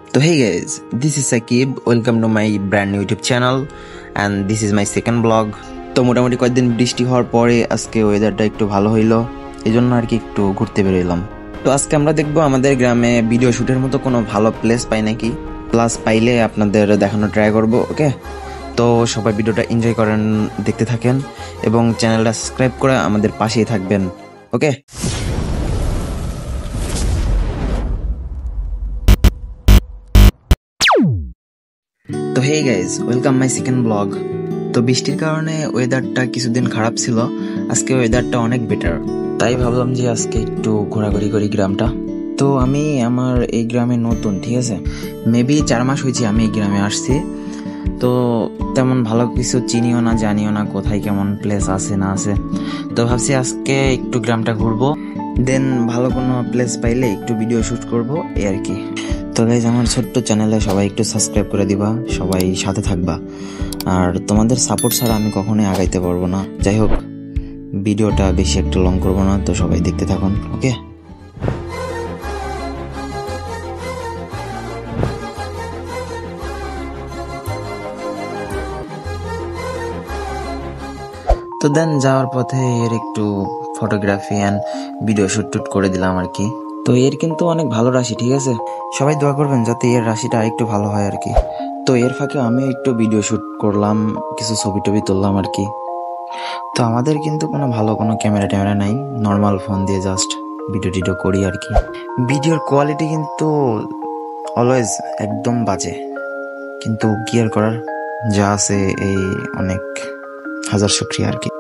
So hey guys, this is Sakib. Welcome to my brand new YouTube channel and this is my second vlog. তো মোটামুটি কয়েকদিন বৃষ্টি হওয়ার পরে আজকে ওয়েদারটা একটু ভালো হইলো, এই জন্য আর কি একটু ঘুরতে বেরোলাম। তো আজকে আমরা দেখবো আমাদের গ্রামে ভিডিও শুটের মতো কোনো ভালো প্লেস পাই নাকি, প্লাস পাইলে আপনাদের দেখানো ট্রাই করবো। ওকে, তো সবাই ভিডিওটা এনজয় করেন, দেখতে থাকেন এবং চ্যানেলটা সাবস্ক্রাইব করে আমাদের পাশেই থাকবেন। ওকে, তো hey guys, welcome my second blog. তো বৃষ্টির কারণে ওয়েদারটা কিছুদিন খারাপ ছিল, আজকে ওয়েদারটা অনেক বেটার, তাই ভাবলাম যে আজকে একটু ঘোরাঘুরি করি গ্রামটা। তো আমি আমার এই গ্রামে নতুন, ঠিক আছে, মেবি 4 মাস হয়েছে আমি এই গ্রামে আসছি। তো তেমন ভালো কিছু চিনিও না, জানিও না কোথায় কেমন প্লেস আছে না আছে। তো ভাবছি আজকে একটু গ্রামটা ঘুরবো, দেন ভালো কোনো প্লেস পাইলে একটু ভিডিও শ্যুট করবো, এই আর কি। তো গাইজ, আমার ছোট্ট চ্যানেলে সবাই একটু সাবস্ক্রাইব করে দিবা, সবাই সাথে থাকবা, আর তোমাদের সাপোর্ট ছাড়া আমি কখনোই আগাইতে পারবো না। যাই হোক, ভিডিওটা বেশি একটু লং করবো না, তো সবাই দেখতে থাকুন। ওকে, তো দেন যাওয়ার পথে এর একটু ফটোগ্রাফি অ্যান্ড ভিডিও শ্যুট করে দিলাম আর কি। তো এর কিন্তু অনেক ভালো রাশি, ঠিক আছে, সবাই দোয়া করবেন যাতে এর রাশিটা আরেকটু ভালো হয় আর কি। তো এর ফাঁকে আমি একটু ভিডিও শ্যুট করলাম, কিছু ছবি টবি তুললাম আর কি। তো আমাদের কিন্তু কোনো ভালো কোনো ক্যামেরা নাই, নর্মাল ফোন দিয়ে জাস্ট ভিডিও টিডিও করি আর কি। ভিডিওর কোয়ালিটি কিন্তু অলওয়েজ একদম বাজে, কিন্তু কি আর করার, যা আছে এই অনেক হাজার শুকরিয়া আর কি।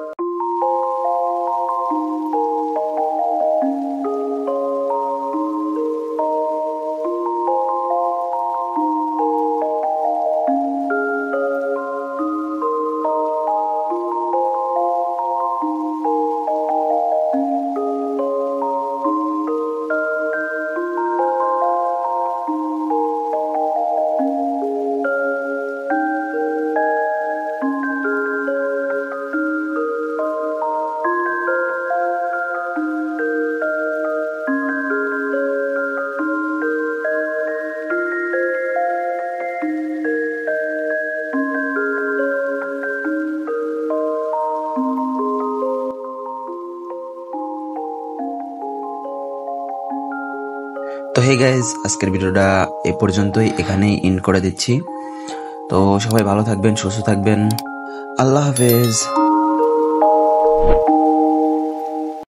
তো হে গাইজ, আজকের ভিডিওটা এই পর্যন্তই, এখানেই এন্ড করে দিচ্ছি। তো সবাই ভালো থাকবেন, সুস্থ থাকবেন, আল্লাহ হাফেজ।